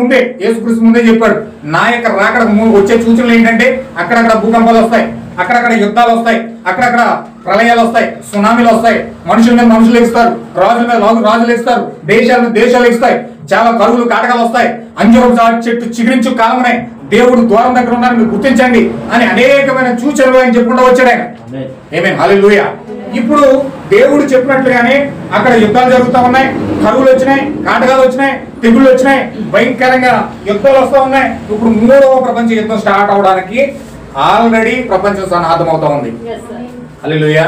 ముందే యేసుక్రీస్తు ముందే చెప్పాడు, నా యొక్క రాకడ వచ్చే సూచనలు ఏంటంటే అక్కడక్కడ భూకంపాలు వస్తాయి, అక్కడక్కడ యుద్ధాలు వస్తాయి, అక్కడక్కడ ప్రళయాలు వస్తాయి, సునామీలు వస్తాయి, మనుషుల మీద మనుషులు ఎగుస్తారు, రాజుల మీద రాజులు ఎగుస్తారు, దేశాల మీద దేశాలు ఎగుస్తాయి, చాలా కరువులు కాటకాలు వస్తాయి, అంజూరపు చెట్టు చిగురించు కాలమనే దేవుడు ద్వారం దగ్గర ఉన్నారని మీరు గుర్తించండి అని అనేకమైన సూచనలు ఆయన చెప్పుకుంటూ వచ్చాడు ఆయన. ఆమేన్, హల్లెలూయా. ఇప్పుడు దేవుడు చెప్పినట్లుగానే అక్కడ యుద్ధాలు జరుగుతూ ఉన్నాయి, కరువులు వచ్చినాయి, కాటకాలు వచ్చినాయి, తెగుళ్ళు వచ్చినాయి, భయంకరంగా యుద్ధాలు వస్తూ ఉన్నాయి. ఇప్పుడు 3వ ప్రపంచ యుద్ధం స్టార్ట్ అవడానికి ఆల్రెడీ ప్రపంచం సన్నాహం అవుతా ఉంది. హల్లెలూయా.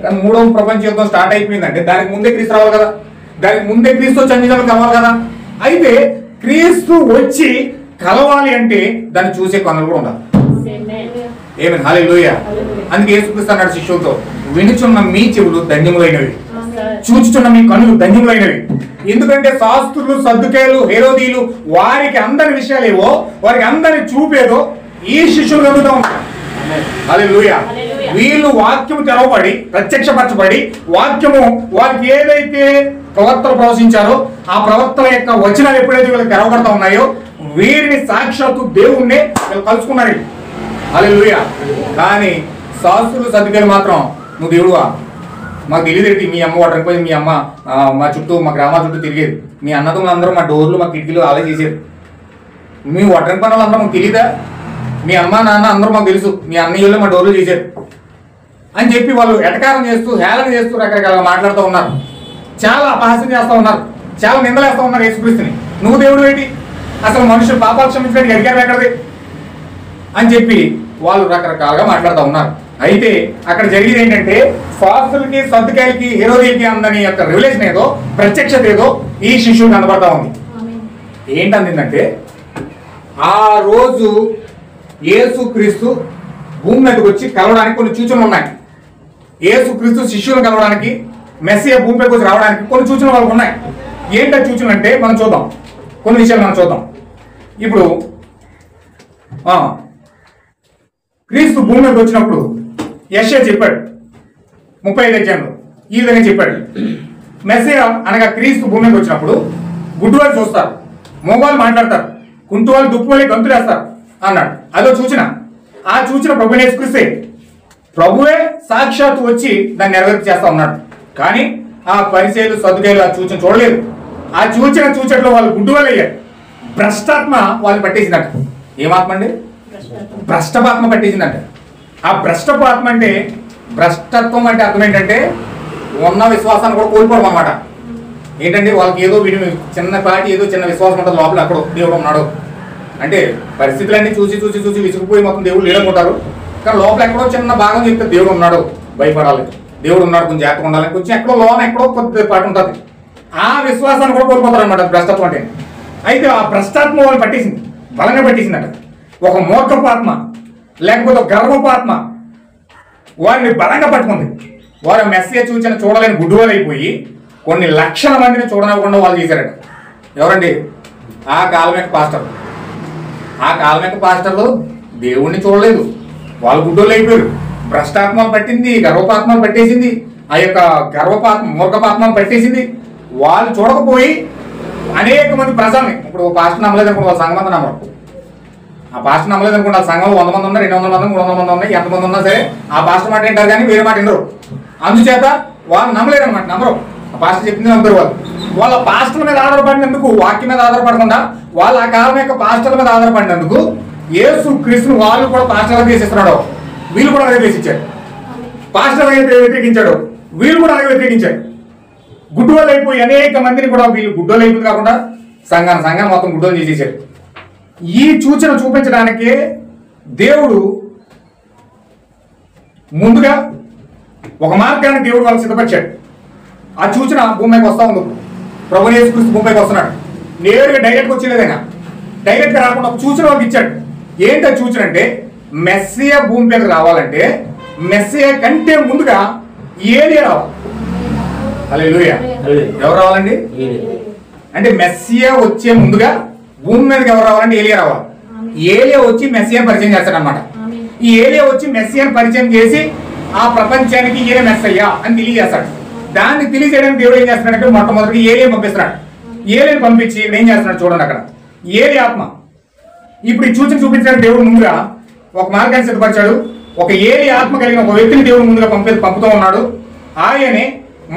కానీ 3వ ప్రపంచ యుద్ధం స్టార్ట్ అయిపోయిందంటే దానికి ముందే క్రీస్తు రావాలి కదా, దానికి ముందే క్రీస్తు చంద్రులు కలవాలి కదా. అయితే క్రీస్తు వచ్చి కలవాలి అంటే దాన్ని చూసే కన్నులు కూడా ఉండాలి. ఆమేన్, హల్లెలూయా. అందుకే యేసుక్రీస్తు అన్నాడు శిష్యులతో, వినుచున్న మీ చెవులు ధన్యములైనవి, చూచుచున్న మీ కన్నులు ధన్యములైనవి. ఎందుకంటే శాస్త్రులు, సద్దుకేయులు, హేరోదీయులు వారికి అందరి విషయాలేవో వారికి అందరిని చూపేదో ఈ శిష్యులు కలుగుతూ ఉంటారు. హల్లెలూయా. వీళ్ళు వాక్యము తెరవబడి ప్రత్యక్షపరచబడి వాక్యము వారికి ఏదైతే ప్రవక్తలు ప్రవచించారో ఆ ప్రవక్తల యొక్క వచనాలు ఎప్పుడైతే వీళ్ళకి తెరవబడతా ఉన్నాయో వీరిని సాక్షాత్తు దేవుణ్ణి వీళ్ళు కలుసుకున్నారు. హల్లెలూయా. కానీ శాస్త్రులు, సద్దుకేయులు మాత్రం నువ్వు దేవుడువా, మాకు తెలియదేంటి, మీ అమ్మ వాటర్ పోయి మీ అమ్మ మా చుట్టూ మా గ్రామాల చుట్టూ తిరిగేది, మీ అన్నదమ్ములు అందరూ మా డోర్లు మా కిటికీలు అలా చేసేది, మీ వాటర్ పనులు అందరూ మాకు తెలియదా, మీ అమ్మ నాన్న అందరూ మాకు తెలుసు, మీ అన్నయ్యలు మా డోర్లు చేశారు అని చెప్పి వాళ్ళు ఎటకారం చేస్తూ హేళన చేస్తూ రకరకాలుగా మాట్లాడుతూ ఉన్నారు, చాలా అపహాస్యం చేస్తూ ఉన్నారు, చాలా నిందలేస్తూ ఉన్నారు యేసుక్రీస్తుని. నువ్వు దేవుడు ఏంటి, అసలు మనుషులు పాపాలు క్షమించడానికి అధికారం ఎక్కడది అని చెప్పి వాళ్ళు రకరకాలుగా మాట్లాడుతూ ఉన్నారు. అయితే అక్కడ జరిగేది ఏంటంటే శాస్త్రులకి, సద్దుకేయులకి, హేరోదీయులకి అందని యొక్క రివల్యూషన్ ఏదో ప్రత్యక్షత ఏదో ఈ శిష్యుడు కనబడతా ఉంది. ఏంటంటే ఆ రోజు యేసుక్రీస్తు భూమి మీదకి వచ్చి కలవడానికి కొన్ని సూచనలు ఉన్నాయి. యేసుక్రీస్తు శిష్యులను కలవడానికి, మెస్సియా భూమి మీదకి వచ్చి రావడానికి కొన్ని సూచనలు వాళ్ళకు ఉన్నాయి. ఏంటో సూచనలు అంటే మనం చూద్దాం, కొన్ని విషయాలు మనం చూద్దాం. ఇప్పుడు క్రీస్తు భూమి మీదకి వచ్చినప్పుడు యెషయా చెప్పాడు 35వ అధ్యాయంలో ఈ విధంగా చెప్పాడు, మెస్సియా అనగా క్రీస్తు భూమి మీదకి వచ్చినప్పుడు గుడ్డివాళ్ళు చూస్తారు, మోగాళ్ళు మాట్లాడతారు, కుంటువాళ్ళు దుప్పువల్లి గంతులేస్తారు అన్నాడు. అదో సూచన. ఆ సూచన ప్రభువే యేసుక్రీస్తే, ప్రభువే సాక్షాత్తు వచ్చి దాన్ని నెరవేర్పు చేస్తా ఉన్నాడు. కానీ ఆ పరిసయ్యులు, సద్దుకేయులు ఆ సూచన చూడలేదు. ఆ సూచనలో వాళ్ళు గుడ్డివాళ్ళు అయ్యారు. భ్రష్టాత్మ వాళ్ళు పట్టేసిందట. ఏమాత్మ అండి? భ్రష్టపాత్మ పట్టేసిందట. ఆ భ్రష్టపాత్మ అంటే, భ్రష్టత్వం అంటే అర్థం ఏంటంటే ఉన్న విశ్వాసాన్ని కూడా కోల్పోవడం అన్నమాట. ఏంటంటే వాళ్ళకి ఏదో వీడి చిన్నపాటి ఏదో చిన్న విశ్వాసం ఉంటుంది లోపల, అక్కడ దేవుడు ఉన్నాడు అంటే పరిస్థితులన్నీ చూసి చూసి చూసి విసుకుపోయి మొత్తం దేవుడు లేడనుకుంటారు. కానీ లోపల ఎక్కడో చిన్న భాగం చెప్తే దేవుడు ఉన్నాడు, భయపడాలి, దేవుడు ఉన్నాడు, కొంచెం జాగ్రత్తగా ఉండాలి, కొంచెం ఎక్కడో లోన ఎక్కడో కొద్ది పాటు ఉంటుంది. ఆ విశ్వాసాన్ని కూడా కోల్పోతారు అనమాట భ్రష్టత్వం అంటే. అయితే ఆ భ్రష్టాత్మ వాళ్ళు పట్టేసింది, బలంగా పట్టేసిందట. ఒక మూర్ఖపాత్మ లేకపోతే ఒక గర్వపాత్మ వారిని బలంగా పట్టుకుంది. వారు మెస్సియా సూచన చూడలేని గుడ్డివాళ్ళు అయిపోయి కొన్ని లక్షల మందిని చూడనివ్వకుండా వాళ్ళు చేశారట. ఎవరండి? ఆ కాలం యొక్క పాస్టర్లు. ఆ కాలం యొక్క పాస్టర్లు దేవుణ్ణి చూడలేదు, వాళ్ళు గుడ్డోళ్ళు అయిపోయారు. భ్రష్టాత్మలు పట్టింది, గర్వపాత్మలు పట్టేసింది, ఆ యొక్క మూర్ఖపాత్మలు పట్టేసింది. వాళ్ళు చూడకపోయి అనేక మంది ప్రజల్ని, ఇప్పుడు పాస్టర్ నమ్మలేదు అనుకోండి, వాళ్ళ సంఘం అంతా నమ్మరు. ఆ పాస్టర్ నమ్మలేదు అనుకోండి, ఆ సంఘంలో 100 మంది ఉన్నారు, 200 మంది, 300 మంది ఉన్నాయి, ఎంతమంది ఉన్నా సరే ఆ పాస్టర్ మాట వింటారు కానీ వేరే మాట వినరు. అందుచేత వాళ్ళు నమ్మలేరు అనమాట, నమ్మరు. ఆ పాస్టర్ చెప్పింది నమ్మరు. వాళ్ళ పాస్టర్ల మీద ఆధారపడినందుకు, వాక్యం మీద ఆధారపడకుండా వాళ్ళ ఆ కాలం యొక్క పాస్టర్ల మీద ఆధారపడినందుకు యేసుక్రీస్తును వాళ్ళు కూడా పాస్టర్గా వేసిస్తున్నాడు. వీళ్ళు కూడా అలాగే వేసిచ్చారు. పాస్టర్ అయితే వ్యతిరేకించాడు, వీళ్ళు కూడా అలాగే వ్యతిరేకించారు. గుడ్డోళ్ళు అయిపోయి అనేక మందిని కూడా వీళ్ళు గుడ్డోళ్ళు అయిపోయింది కాకుండా సంఘాన్ని మొత్తం గుడ్డోలు చేసేసారు. ఈ సూచన చూపించడానికే దేవుడు ముందుగా ఒక మార్గాన్ని దేవుడు వాళ్ళకి సిద్ధపరిచాడు. ఆ సూచన భూమికి వస్తా ఉంది. ప్రభువు యేసుక్రీస్తు భూమికి వస్తున్నాడు. నేరుగా డైరెక్ట్గా వచ్చేలేదైనా, డైరెక్ట్గా రాకుండా ఒక సూచన వాళ్ళకి ఇచ్చాడు. ఏంటో సూచన అంటే మెస్సియా భూమి మీదకి రావాలంటే మెస్సియా కంటే ముందుగా ఏలియా రావాలి. హల్లెలూయా. ఎవరు రావాలండి? అంటే మెస్సియా వచ్చే ముందుగా భూమి మీదకి ఎవరు రావాలంటే ఏలియా రావాలి. ఏలియా వచ్చి మెస్సియాని పరిచయం చేస్తాడనమాట. ఈ ఏలియా వచ్చి మెస్సియాని పరిచయం చేసి ఆ ప్రపంచానికి ఈయన మెస్సయ్యా అని తెలియజేస్తాడు. దాన్ని తెలియజేయడానికి దేవుడు ఏం చేస్తున్నాడంటే మొట్టమొదటి ఏలియా పంపిస్తున్నాడు. ఏలియని పంపించి ఇక్కడ ఏం చేస్తున్నాడు చూడండి. అక్కడ ఏలి ఆత్మ. ఇప్పుడు ఈ సూచన చూపించడానికి దేవుడు ముందుగా ఒక మార్గాన్ని సిద్ధపరిచాడు. ఒక ఏలి ఆత్మ కలిగిన ఒక వ్యక్తిని దేవుడు ముందుగా పంపుతూ ఉన్నాడు. ఆయనే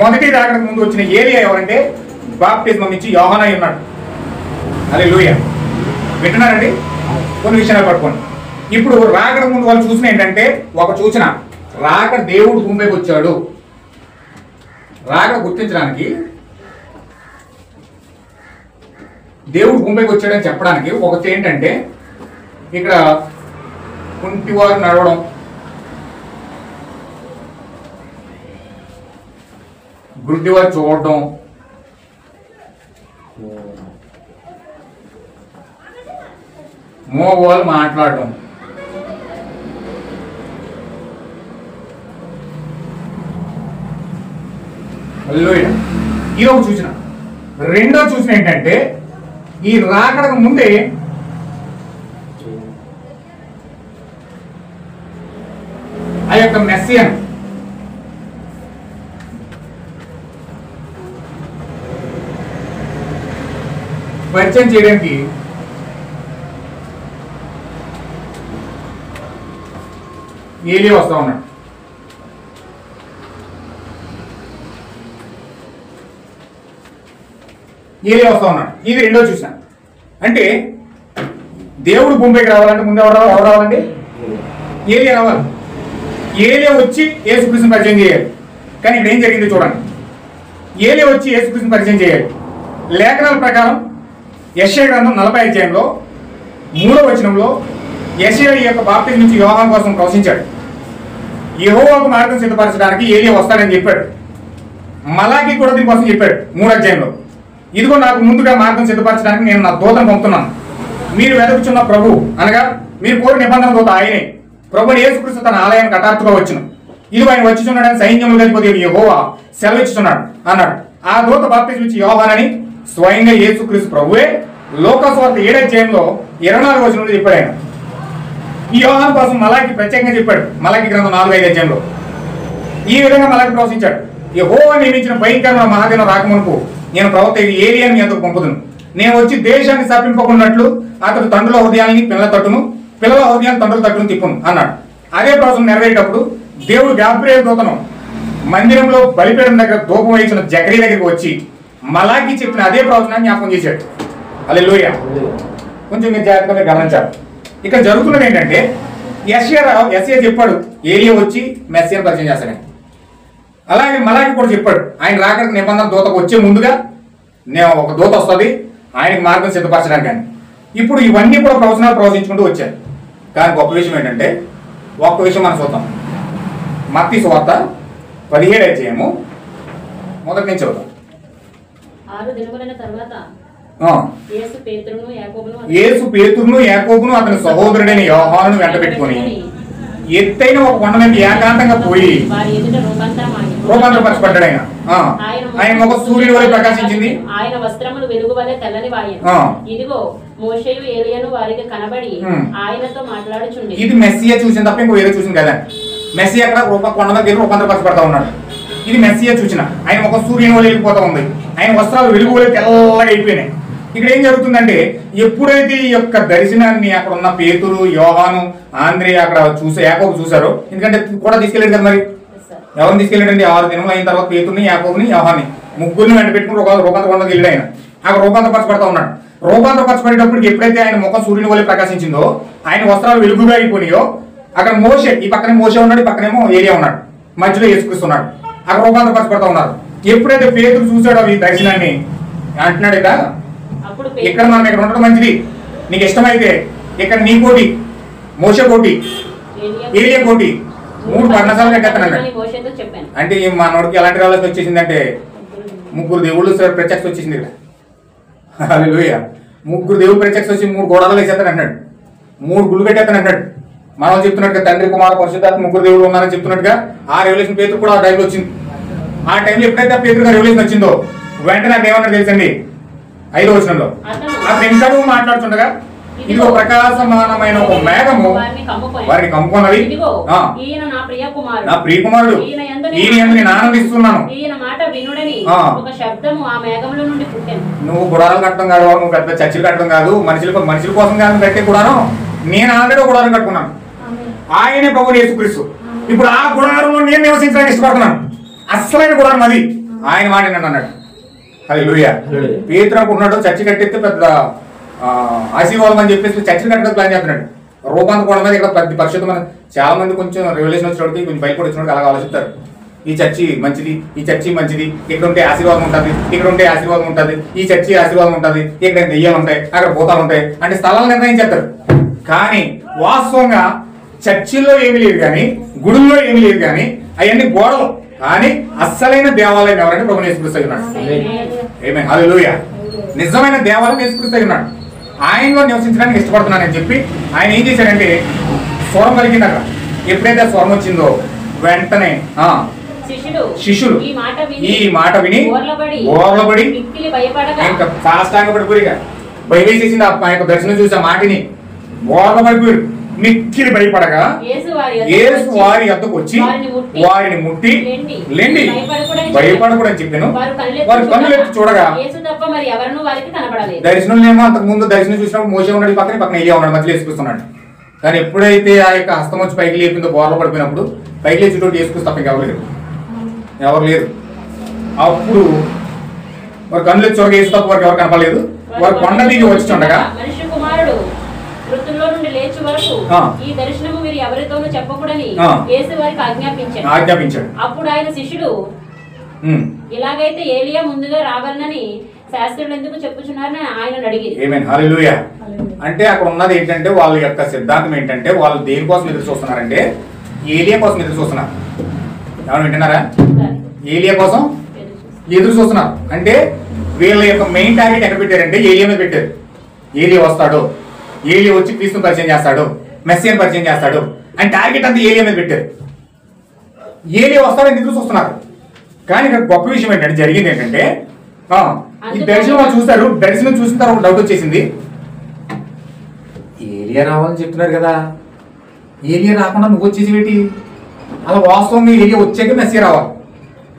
మొదటి రాకడకు ముందు వచ్చిన ఏలియా ఎవరంటే బాప్టిజం ఇచ్చి యోహానా ఉన్నాడు. హల్లెలూయా. వింటున్నారండి? కొన్ని విషయాలు పట్టుకోండి. ఇప్పుడు రాకడ ముందు వాళ్ళు చూసిన ఏంటంటే ఒక సూచన, రాకడ దేవుడు భూమిపైకి వచ్చాడు. రాకడ గుర్తించడానికి దేవుడు భూమిపైకి వచ్చాడని చెప్పడానికి ఒకటి ఏంటంటే ఇక్కడ కుంటివారు నడవడం, గుడ్డివారు చూడటం, మోగవాళ్ళు మాట్లాడటం, ఇది ఒక సూచన. రెండో సూచన ఏంటంటే ఈ రాకడకు ముందే ఆ యొక్క మెస్సియన్ పరిచయం చేయడానికి ఏలియా వస్తా ఉన్నాడు. ఇది రెండో చూసిన. అంటే దేవుడు భూమిపైకి రావాలంటే ముందు ఎవరు రావాలండి? ఏలియా రావాలి. ఏలియా వచ్చి యేసుక్రీస్తుని పరిచయం చేయాలి. కానీ ఇక్కడ ఏం జరిగింది చూడండి. ఏలియా వచ్చి యేసుక్రీస్తుని పరిచయం చేయాలి. లేఖనాల ప్రకారం యెషయా గ్రంథం 40 అధ్యాయంలో 3వ వచనంలో యెషయా ఈ యొక్క బాప్టిజం నుంచి యోహాను కోసం ప్రవచించాడు. యెహోవాకు మార్గం సిద్ధపరచడానికి ఏలియా వస్తాడని చెప్పాడు. మలాకి కూడా దీనికోసం చెప్పాడు 3వ అధ్యాయంలో. ఇదిగో నాకు ముందుగా మార్గం సిద్ధపరచడానికి నేను నా దూతను పంపుతున్నాను. మీరు వెతుకుచున్న ప్రభు అనగా మీరు కోరి నిబంధన దూత ఆయనే. ప్రభువు యేసుక్రీస్తు తన ఆలయానికి హఠాత్తుగా వచ్చును. ఇది ఆయన వచ్చిచున్నాడని సైన్యములు అధిపతి యెహోవా సెలవిచ్చుచున్నాడు అన్నాడు. ఆ దూత బాప్టిజం ఇచ్చి యోహానని స్వయంగా యేసుక్రీస్తు ప్రభువే లోకస్వార్త 7వ అధ్యాయంలో 24వ వచనంలో చెప్పాడు. ఆయన ఈ యోహాను కోసం మలాకి ప్రత్యేకంగా చెప్పాడు. మలాకి గ్రంథం 4-5 అధ్యాయంలో ఈ విధంగా మలాకి ప్రవచించాడు. యెహోవా నియమించిన భయంకరమైన మహాదినం రాకమునుపు నేను ప్రవక్త ఏలియాని మీ అంతకు పంపుదును. నేను వచ్చి దేశాన్ని శపింపకున్నట్లు అతడు తండ్రుల హృదయాన్ని పిల్లల తట్టును, పిల్లల హృదయాన్ని తండ్రుల తట్టును తిప్పును అన్నాడు. అదే ప్రవచనం నెరవేరేటప్పుడు దేవుడు గాబ్రియేలు దూతను మందిరంలో బలిపీఠం దగ్గర ధూపం వేయించిన జకరియా దగ్గరికి వచ్చి మలాకి చెప్పిన అదే ప్రవచనాన్ని జ్ఞాపకం చేశాడు. హల్లెలూయా. కొంచెం మీరు జాగ్రత్తగా గమనించాలి. ఇక్కడ జరుగుతున్నది ఏంటంటే యెషయా చెప్పాడు ఏలియా వచ్చి మెస్సియాను పరిచయం చేస్తాడని. అలాగే మలాకి కూడా చెప్పాడు ఆయన రాకడ నిబంధన దూతకు వచ్చే ముందుగా నేను ఒక దూత వస్తుంది ఆయనకి మార్గం సిద్ధపరచడానికి అని. ఇప్పుడు ఇవన్నీ కూడా ప్రవచనాలు ప్రవచించుకుంటూ వచ్చాయి. కానీ గొప్ప విషయం ఏంటంటే ఒక్క విషయం మనం చూద్దాం. మత్తయి సువార్త 17వ అధ్యాయము మొదటి నుంచి చదువుతాం. 6 దినములైన తరువాత యేసు పేతురును యాకోబును అతని సహోదరుడైన యోహానును వెంట పెట్టుకొని ఎత్తైన ఒక కొండ మీద ఏకాంతంగా పోయి రూపాంతరపరచబడ్డాడు. ఆయన ఒక సూర్యుడి వలె ప్రకాశించింది. ఆయన వస్త్రములు వెలుగు వలె తెల్లని వాయెను. ఇదిగో మోషేయు ఏలియాను వారికి కనబడి ఆయనతో మాట్లాడుచుండి. ఇది మెస్సియా చూసిన తప్ప ఇంకో వేరే చూసిన కదా. మెస్సియా అక్కడ కొండ మీద రూపాంతరపరచబడతా ఉన్నాడు. ఇది మెస్సియా చూసిన. ఆయన ఒక సూర్యుని వలె వెళ్ళిపోతా ఉంది. ఆయన వస్త్రాలు వెలుగు వలె తెల్లగా అయిపోయినాయి. ఇక్కడ ఏం జరుగుతుందంటే ఎప్పుడైతే ఈ యొక్క దర్శనాన్ని అక్కడ ఉన్న పేతురు, యోహాను, ఆంద్రే అక్కడ యాకోబు చూసారో, ఎందుకంటే కూడా తీసుకెళ్ళాడు కదా. మరి ఎవరిని తీసుకెళ్ళాడండి? 6 దినములు అయిన తర్వాత పేతుర్ని, యాకోబుని, యోహాన్ని ముగ్గురిని వెంట పెట్టుకుని రూపాంతరపడడానికి వెళ్ళాడు. ఆయన అక్కడ రూపాంతరపరచబడతా ఉన్నాడు. రూపాంతరపరచబడేటప్పటికి ఎప్పుడైతే ఆయన ముఖం సూర్యుని వలె ప్రకాశించిందో, ఆయన వస్త్రాలు వెలుగుగా అయిపోయినాయో, అక్కడ మోషే, ఈ పక్కనే మోషే ఉన్నాడు, ఈ పక్కనేమో ఏలియా ఉన్నాడు, మధ్యలో యేసుక్రీస్తు ఉన్నాడు. అక్కడ రూపాంతరపరచబడతా ఉన్నారు. ఎప్పుడైతే పేతురు చూసాడో ఈ దర్శనాన్ని అంటున్నాడు ఇక ఇక్కడ మనం ఇక్కడ ఉండడం మంచిది, నీకు ఇష్టమైతే ఇక్కడ నీ కోటి, మోషే కోటి, ఏలియా కోటి 3 పర్ణశాలలు కట్టేస్తాను. అంటే మనోడికి ఎలాంటి ఆలోచన వచ్చేసిందంటే 3 దేవుళ్ళు ప్రత్యక్ష వచ్చేసింది ఇక్కడ. హల్లెలూయా. 3 దేవుళ్ళు ప్రత్యక్ష వచ్చి 3 గోడలు వేసేస్తాను అన్నాడు, 3 గుళ్ళు కట్టేస్తాను అన్నాడు. మనం చెప్తున్నట్టుగా తండ్రి, కుమార, పరిశుద్ధాత్మ 3 దేవుళ్ళు ఉన్నారని చెప్తున్నట్టుగా ఆ రెవల్యూషన్ పేతురు కూడా ఆ టైంలో వచ్చింది. ఆ టైంలో ఎప్పుడైతే ఆ పేతురుగా రెవల్యూషన్ వచ్చిందో వెంటనే నాకు ఏమన్నా తెలుసండి 5వ వచనంలో అతను ఇంకా మాట్లాడుతుండగా ఇదిగో ప్రకాశమానమైన ఒక మేఘము వారిని కమ్ముకున్నది. ఈయన నా ప్రియకుమారుడు, ఈయన యందు నేను ఆనందిస్తున్నాను. ఈయన మాట వినుడని ఒక శబ్దము ఆ మేఘముల నుండి పుట్టెను. నువ్వు గుడారాలు కట్టడం కాదు, నువ్వు పెద్ద చర్చిలు కట్టడం కాదు, మనుషుల కోసం కాదు కట్టే గుడారం. నేను ఆల్రెడీ గుడారం కట్టుకున్నాను. ఆయనే ప్రభువు యేసుక్రీస్తు. ఇప్పుడు ఆ గుడారంలో నేను నివసించడానికి ఇష్టపడుతున్నాను. అస్సలైన గుడారం అది. ఆయన మాట నన్ను అన్నాడు. హల్లెలూయా. పేతురు అనుకుంటున్నాడు చర్చి కట్టేస్తే పెద్ద ఆశీర్వాదం అని చెప్పేసి చర్చిలు కట్టడానికి ప్లాన్ చేస్తున్నాడు. రూపాంతరం మీద ఇక్కడ ప్రతి పరిశుద్ధం చాలా మంది కొంచెం రెవల్యూషన్ వచ్చినప్పుడు కొంచెం బయటపడి వచ్చినప్పుడు అలాగ ఆలోచిస్తారు. ఈ చర్చి మంచిది, ఈ చర్చి మంచిది, ఇక్కడ ఉంటే ఆశీర్వాదం ఉంటుంది, ఇక్కడ ఉంటే ఆశీర్వాదం ఉంటుంది, ఈ చర్చి ఆశీర్వాదం ఉంటుంది, ఇక్కడ దెయ్యాలు ఉంటాయి, అక్కడ భూతాలు ఉంటాయి అంటే స్థలాలు నిర్ణయించేస్తారు. కానీ వాస్తవంగా చర్చిల్లో ఏమీ లేదు, కానీ గుడుల్లో ఏమీ లేదు, కానీ అవన్నీ గోడలు. కానీ అస్సలైన దేవాలయం ఎవరంటే ప్రభువు యేసుక్రీస్తు ఉన్నాడు. ఆమేన్. హల్లెలూయా. నిజమైన దేవాలయం యేసుక్రీస్తు ఉన్నాడు. ఆయనలో నివసించడానికి ఇష్టపడుతున్నానని చెప్పి ఆయన ఏం చేశాడంటే స్వరం పలికింది. అక్కడ ఎప్పుడైతే స్వరం వచ్చిందో వెంటనే శిష్యులు ఈ మాట విని ఓర్లబడి ఇంకా సాష్టాంగపడిపోయిగా భయవేసేసింది. ఆ యొక్క దర్శనం చూసి ఆ మాటిని ఓర్లబడిపోయారు, మిక్కిలి భయపడగా యేసు వారి వద్దకు వచ్చి వారిని ముట్టి లెండి భయపడకూడని చెప్పాను. వారి కన్నులు ఎత్తి చూడగా దర్శనం అంతకు ముందు దర్శనం చూసినప్పుడు మోసే ఉన్నాడు, పక్కన ఏలియా ఉన్నాడు, మధ్యలో యేసుక్రీస్తున్నాడు. కానీ ఎప్పుడైతే ఆ యొక్క హస్తం వచ్చి పైకి లేపిందో బోర్లో పడిపోయినప్పుడు పైకి లేచేటోటి యేసుక్రీస్తు తప్ప ఎవరు లేరు. అప్పుడు వారి కన్నులు ఎత్తి చూడగా యేసు తప్ప వారికి ఎవరు కనపడలేదు. వారు కొండ దిగి వచ్చి ఉండగా మృతుల్లో నుండి లేచి వరకు ఈ దర్శనము మీరు ఎవరితోనూ చెప్పకూడని యేసు వారికి ఆజ్ఞాపించాడు. అప్పుడు ఆయన శిష్యుడు ఇలాగైతే ఏలియా ముందుగా రావాలని శాస్త్రులు ఎందుకు చెప్పుచున్నారని ఆయన అడిగి. ఆమేన్. హల్లెలూయా. అంటే అక్కడ ఉన్నది ఏంటంటే వాళ్ళ యొక్క సిద్ధాంతం ఏంటంటే వాళ్ళు దేనికోసం ఎదురు చూస్తున్నారంటే ఏలియా కోసం ఎదురు చూస్తున్నారు. ఎవరు వింటున్నారా? ఏలియా కోసం ఎదురు చూస్తున్నారు. అంటే వీళ్ళ యొక్క మెయిన్ టార్గెట్ ఎక్కడ పెట్టారంటే ఏలియా మీద పెట్టారు. ఏలియా వస్తాడు, ఏలియా వచ్చి క్రీస్తుని పరిచయం చేస్తాడు, మెస్సియాని పరిచయం చేస్తాడు అని టార్గెట్ అంతా ఏలియా మీద పెట్టారు. ఏలియా వస్తాడని ఎదురు చూస్తున్నారు. కానీ ఇక్కడ గొప్ప విషయం ఏంటంటే జరిగింది ఏంటంటే ఈ దర్శనం వాళ్ళు చూస్తారు. దర్శనం చూసిన తర్వాత డౌట్ వచ్చేసింది, ఏలియా రావాలని చెప్తున్నారు కదా, ఏలియా రాకుండా నువ్వు వచ్చేసి ఏంటి? అలా వాస్తవంగా ఏలియా వచ్చాక మెస్సియా రావాలి.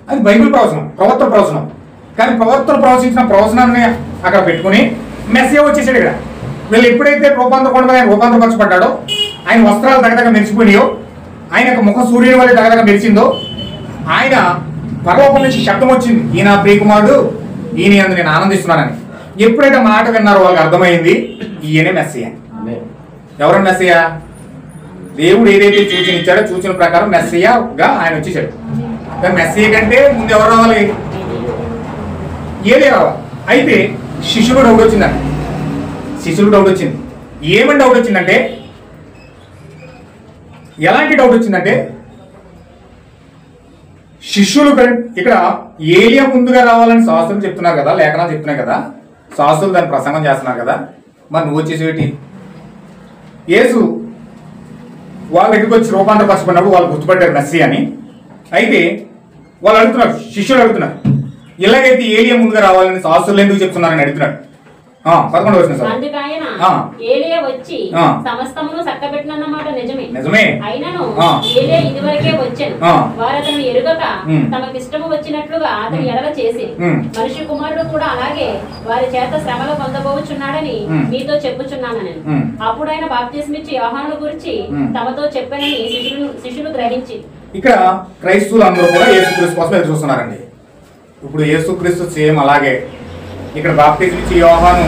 అది బైబిల్ ప్రవచనం, ప్రవక్తల ప్రవచనం. కానీ ప్రవక్తలు ప్రవచించిన ప్రవచనాన్ని అక్కడ పెట్టుకుని మెస్సియా వచ్చేసాడు. ఇక్కడ వీళ్ళు ఎప్పుడైతే రూపాంతరపరచబడ్డాడో ఆయన వస్త్రాలు దగ్గర మెరిచిపోయినాయో, ఆయన యొక్క ముఖ సూర్యుని వల్ల దగ్గర మెరిచిందో, ఆయన పరలోకం నుంచి శబ్దం వచ్చింది, ఈయన ప్రియకుమారుడు, ఈయన యందు నేను ఆనందిస్తున్నానని. ఎప్పుడైతే మాట విన్నారో వాళ్ళకి అర్థమైంది ఈయనే మెస్సియా. ఎవరు మెస్సియా? దేవుడు ఏదైతే సూచన ఇచ్చాడో సూచన ప్రకారం మెస్సియాగా ఆయన వచ్చేసాడు. కానీ మెస్సియా కంటే ముందు ఎవరు రావాలి? ఏలియా రావాలి. అయితే శిష్యుడు డౌట్ వచ్చిందండి. శిష్యులకు డౌట్ వచ్చింది. ఏమని డౌట్ వచ్చిందంటే, ఎలాంటి డౌట్ వచ్చిందంటే శిష్యులు ఇక్కడ ఏలియా ముందుగా రావాలని శాస్త్రం చెప్తున్నారు కదా, లేఖనాలు చెప్తున్నాయి కదా, శాస్త్రులు దాన్ని ప్రసంగం చేస్తున్నారు కదా, మరి నువ్వు వచ్చేసేటి? యేసు వాళ్ళ దగ్గరికి వచ్చి రూపాంతరపరచబడినప్పుడు వాళ్ళు గుర్తుపట్టారు మెస్సియా అని. అయితే వాళ్ళు అడుగుతున్నారు, శిష్యులు అడుగుతున్నారు, ఇలాగైతే ఏలియా ముందుగా రావాలని శాస్త్రులు ఎందుకు చెప్తున్నారని అడుగుతున్నాడు. 11వ వచనం. అందుకైన ఏలియా వచ్చి సమస్తమును చక్కబెట్టినన్నమాట నిజమే. అయినను ఏలియా ఇదివరకే వచ్చెను, వారు అతను ఎరుగక తమకిష్టము వచ్చినట్లుగా అతను ఎడల చేసి, మనిషి కుమారుడు కూడా అలాగే వారి చేత శ్రమలు పొందబోచున్నాడని మీతో చెప్పుచున్నానని. అప్పుడు ఆయన బాప్తిస్మిచ్చి యోహాను గురించి తమతో చెప్పానని శిష్యులు గ్రహించి. ఇక్కడ క్రైస్తవులు అందరూ కూడా యేసుక్రీస్తు కోసం ఎదురు చూస్తున్నారండి. ఇప్పుడు యేసుక్రీస్తు సేమ్ అలాగే ఇక్కడ బాప్తిజం ఇచ్చి యోహాను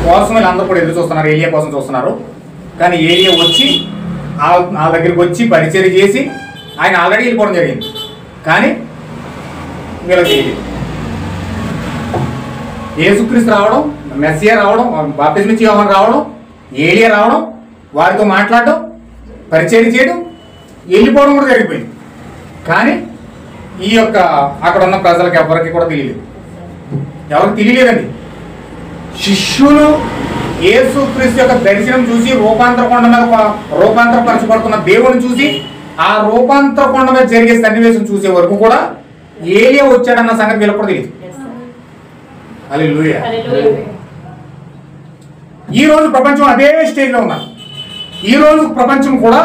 కోసం వీళ్ళందరూ కూడా ఎదురు చూస్తున్నారు, ఏలియా కోసం చూస్తున్నారు. కానీ ఏలియా వచ్చి ఆ దగ్గరికి వచ్చి పరిచయం చేసి ఆయన ఆల్రెడీ వెళ్ళిపోవడం జరిగింది. కానీ వీళ్ళకి యేసుక్రీస్తు రావడం, మెస్సియా రావడం, బాప్తిజం ఇచ్చి యోహాను రావడం, ఏలియా రావడం, వారితో మాట్లాడడం, పరిచయం చేయడం, వెళ్ళిపోవడం కూడా జరిగిపోయింది. కానీ ఈ యొక్క అక్కడ ఉన్న ప్రజలకు ఎవరికి కూడా తెలియలేదు. ఎవరికి తెలియలేదండి. శిష్యులు యేసుక్రీస్తు యొక్క దర్శనం చూసి రూపాంతర కొండ మీద రూపాంతరపరచబడుతున్న దేవుని చూసి ఆ రూపాంతర కొండ మీద జరిగే సన్నివేశం చూసే వరకు కూడా ఏలియా వచ్చాడన్న సంగతి వీళ్ళకి కూడా తెలియదు. హల్లెలూయా. ఈ రోజు ప్రపంచం అదే స్టేజ్లో ఉన్నారు. ఈ రోజు ప్రపంచం కూడా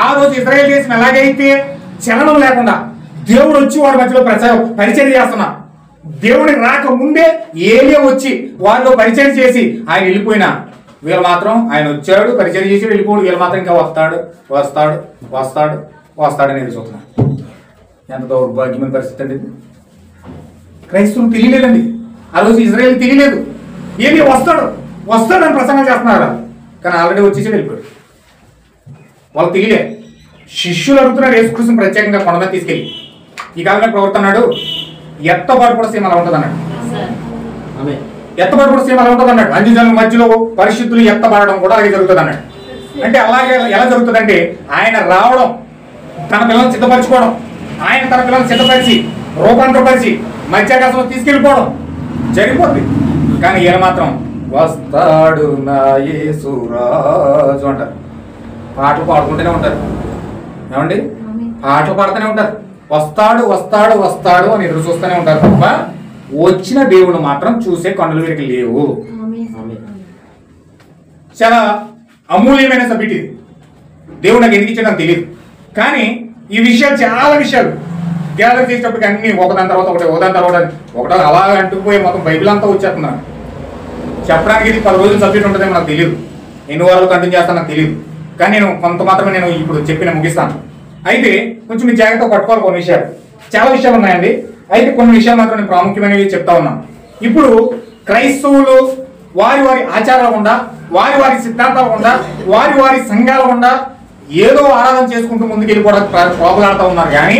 ఆ రోజు ఇజ్రాయేల్ దేశం ఎలాగైతే చలనం లేకుండా దేవుడు వచ్చి వారి మధ్యలో పరిచయం చేస్తున్నా, దేవుడి రాక ముందే ఏలియా వచ్చి వాళ్ళు పరిచయం చేసి ఆయన వెళ్ళిపోయినా వీళ్ళు మాత్రం ఆయన వచ్చాడు పరిచయం చేసి వెళ్ళిపోడు, వీళ్ళు మాత్రం ఇంకా వస్తాడు వస్తాడు వస్తాడు వస్తాడని ఎదురు చూస్తున్నారు. ఎంత దౌర్భాగ్యమైన పరిస్థితి అండి. క్రైస్తవులు తెలియలేదండి. ఆ రోజు ఇజ్రాయేల్ తెలియలేదు. ఏలియా వస్తాడు వస్తాడని ప్రసంగం చేస్తున్నారు, కానీ ఆల్రెడీ వచ్చేసి వెళ్ళిపోయాడు. వాళ్ళు తెలియలే. శిష్యులు అడుగుతున్నారు యేసుక్రీస్తుని ప్రత్యేకంగా కొండ మీద తీసుకెళ్ళి, ఈ కాలంలో ప్రవర్తన్నాడు ఎత్తబాటు కూడా సీమ అలా ఉంటుంది అన్నాడు. ఎత్తబాటు కూడా సీమ అలా ఉంటుంది అన్నాడు. అంజుజనుల మధ్యలో పరిశుద్ధులు ఎత్తబడడం కూడా అలాగే జరుగుతుంది అన్నాడు. అంటే అలాగే ఎలా జరుగుతుందంటే ఆయన రావడం, తన పిల్లల్ని సిద్ధపరచుకోవడం, ఆయన తన పిల్లల్ని సిద్ధపరిచి రూపాంతరపరిచి మధ్యాకాశంలో తీసుకెళ్ళిపోవడం జరిగిపోద్ది. కానీ ఈయన మాత్రం వస్తాడు నా యేసురాజు అంటారు. పాటలు పాడుకుంటూనే ఉంటారు. ఏమండి, పాటలు పాడుతూనే ఉంటారు. వస్తాడు వస్తాడు వస్తాడు అని ఎదురు చూస్తూనే ఉంటారు తప్ప వచ్చిన దేవుడు మాత్రం చూసే కన్నులు వీరికి లేవు. చాలా అమూల్యమైన సబ్జెక్ట్ ఇది. దేవుడు నాకు ఎందుకు ఇచ్చాడో తెలియదు, కానీ ఈ విషయాలు చాలా విషయాలు గ్యాదర్ చేసేటప్పటికి అన్ని ఒకదాని తర్వాత ఒకటి ఒకదాని తర్వాత ఒకటో అలా అంటుకుపోయి మొత్తం బైబిల్ అంతా వచ్చేస్తున్నాను. చెప్పడానికి ఇది 10 రోజుల సబ్జెక్ట్ ఉంటుందేమో నాకు తెలియదు, ఎన్ని వారాలు కంటిన్యూ చేస్తాను నాకు తెలియదు, కానీ నేను కొంత మాత్రమే నేను ఇప్పుడు చెప్పిన ముగిస్తాను. అయితే కొంచెం మీ జాగ్రత్తగా పట్టుకోవాలి. కొన్ని విషయాలు, చాలా విషయాలు ఉన్నాయండి. అయితే కొన్ని విషయాలు మాత్రం నేను ప్రాముఖ్యమైనవి చెప్తా ఉన్నాను. ఇప్పుడు క్రైస్తవులు వారి వారి ఆచారాలు ఉండా, వారి వారి సిద్ధాంతాలు ఉండా, వారి వారి సంఘాలు ఉండా ఏదో ఆరాధన చేసుకుంటూ ముందుకు వెళ్ళిపోవడానికి పోగలాడుతూ ఉన్నారు, కానీ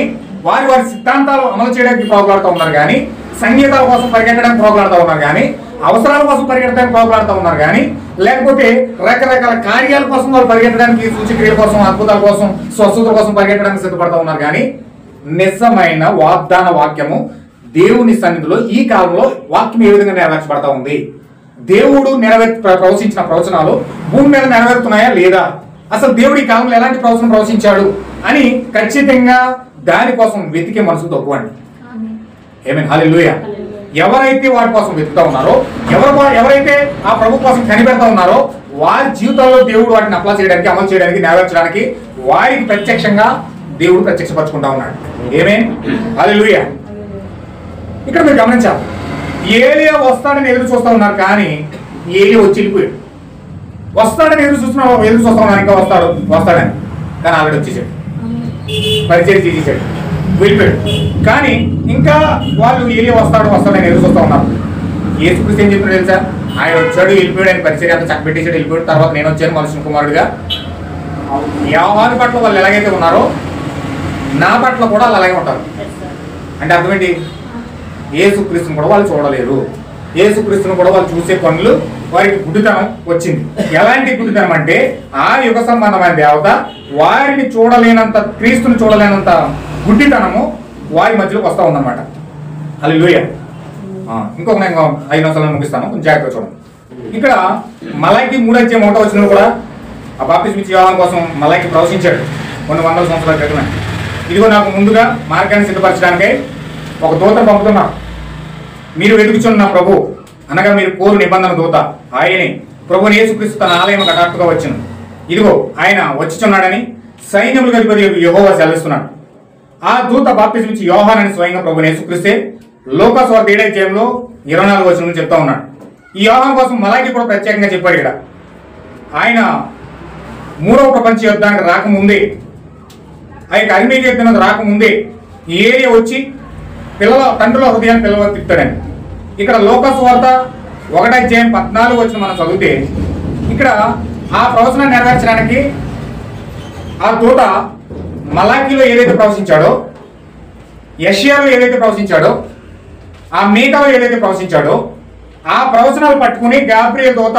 వారి వారి సిద్ధాంతాలు అమలు చేయడానికి పోగలాడుతూ ఉన్నారు, కానీ సంగీతాల కోసం పరిగెట్టడానికి పోగలాడుతూ ఉన్నారు, కానీ అవసరాల కోసం పరిగెట్టడానికి పోగలాడుతూ ఉన్నారు, కానీ లేకపోతే రకరకాల కార్యాల కోసం వాళ్ళు పరిగెట్టడానికి, సూచక్రియల కోసం, అద్భుతాల కోసం, స్వస్థతల కోసం పరిగెట్టడానికి సిద్ధపడతా ఉన్నారు. కానీ నిజమైన వాగ్దాన వాక్యము దేవుని సన్నిధిలో ఈ కాలంలో వాక్యం ఏ విధంగా నెరవేర్చబడతా ఉంది, దేవుడు ప్రవచించిన ప్రవచనాలు భూమి మీద నెరవేరుతున్నాయా లేదా, అసలు దేవుడు ఈ కాలంలో ఎలాంటి ప్రవచనం ప్రవచించాడు అని ఖచ్చితంగా దానికోసం వెతికే మనసు తక్కువండి. ఆమేన్, హల్లెలూయా. ఎవరైతే వాటి కోసం వెతుకుతా ఉన్నారో, ఎవరైతే ఆ ప్రభు కోసం కనిపెడతా ఉన్నారో వారి జీవితంలో దేవుడు వాటిని అప్లై చేయడానికి, అమలు చేయడానికి, నెరవేర్చడానికి వారికి ప్రత్యక్షంగా దేవుడు ప్రత్యక్షపరచుకుంటా ఉన్నాడు. ఆమేన్, హల్లెలూయా. ఇక్కడ మీరు గమనించాలి, ఏలియా వస్తాడని ఎదురు చూస్తూ ఉన్నారు, కానీ ఏలియా వచ్చి వెళ్ళిపోయాడు. వస్తాడని ఎదురు చూస్తూ ఉన్నారు, ఇంకా వస్తాడని, కానీ ఆల్రెడీ వచ్చేసాడు, పరిచయం చేసేసాడు, వెళ్ళిపోయాడు. కానీ ఇంకా వాళ్ళు ఏలియా వస్తాడని ఎదురు చూస్తూ ఉన్నారు. యేసుక్రీస్తు ఏం చెప్పాడు తెలుసా? ఆయన వచ్చాడు, వెళ్ళిపోయాడు, ఆయన పరిచయం అంతా చక్కబెట్టేసాడు, వెళ్ళిపోయాడు. తర్వాత నేను వచ్చాను మనుషుని కుమారుడుగా. యోహాను పట్ల వాళ్ళు ఎలాగైతే ఉన్నారో నా పట్ల కూడా వాళ్ళు అలాగే ఉంటారు. అంటే అర్థం ఏంటి? యేసుక్రీస్తుని కూడా వాళ్ళు చూడలేరు, యేసుక్రీస్తుని కూడా వాళ్ళు చూసే పనులు వారికి గుడ్డితనం వచ్చింది. ఎలాంటి గుడ్డితనం అంటే ఆ యుగ సంబంధమైన దేవత వారిని చూడలేనంత, క్రీస్తుని చూడలేనంత గుడ్డితనము వారి మధ్యలోకి వస్తూ ఉందన్నమాట. హల్లెలూయా. ఇంకొక నేను 5 నిమిషాలను ముగిస్తాను, కొంచెం జాగ్రత్తగా చూడండి. ఇక్కడ మలాకి 3:1 కూడా ఆ బాప్తిస్మం ఇచ్చే యోహాను కోసం మలాకి ప్రవచించాడు కొన్ని వందల సంవత్సరాల క్రితమే. ఇదిగో నాకు ముందుగా మార్గాన్ని సిద్ధపరచడానికై ఒక దూతను పంపుతున్నాను, మీరు వెతుకుచున్న ప్రభు అనగా మీరు కోరు నిబంధన దూత ఆయనే ప్రభుని యేసుక్రీస్తు తన ఆలయం హఠాత్తుగా వచ్చును. ఇదిగో ఆయన వచ్చిచున్నాడని సైన్యములకు అధిపతి యెహోవా సెలవిస్తున్నాడు. ఆ దూత బాప్తిస్మం ఇచ్చే యోహాను అని స్వయంగా ప్రభుని యేసుక్రీస్తే లోకాసువార్త 7వ అధ్యాయంలో 24వ వచనం చెప్తా ఉన్నాడు. ఈ యోహాను కోసం మలాకి కూడా ప్రత్యేకంగా చెప్పాడు. ఇక్కడ ఆయన 3వ ప్రపంచ యుద్ధానికి రాకముందే, ఆ యొక్క అరిమేయ యుద్ధం రాకముందే ఈ ఏరియా వచ్చి తండ్రుల హృదయాన్ని పిల్లలు తిప్పుతాడని. ఇక్కడ లోకాసువార్త 1వ అధ్యాయం 14వ వచనం మనం చదివితే ఇక్కడ ఆ ప్రవచనాన్ని నెరవేర్చడానికి ఆ దూత మలాకీలో ఏదైతే ప్రవచించాడో, యెషయాలో ఏదైతే ప్రవచించాడో, ఆ మీకాలో ఏదైతే ప్రవచించాడో ఆ ప్రవచనాలు పట్టుకుని గాబ్రియల్ దూత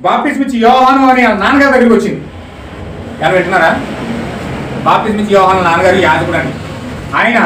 బాప్తిస్మం ఇచ్చే యోహాను అని నాన్నగారి దగ్గరికి వచ్చింది. ఎవరు వింటున్నారా? బాప్తిస్మం ఇచ్చే యోహాను నాన్నగారు యాజకుడు అని. ఆయన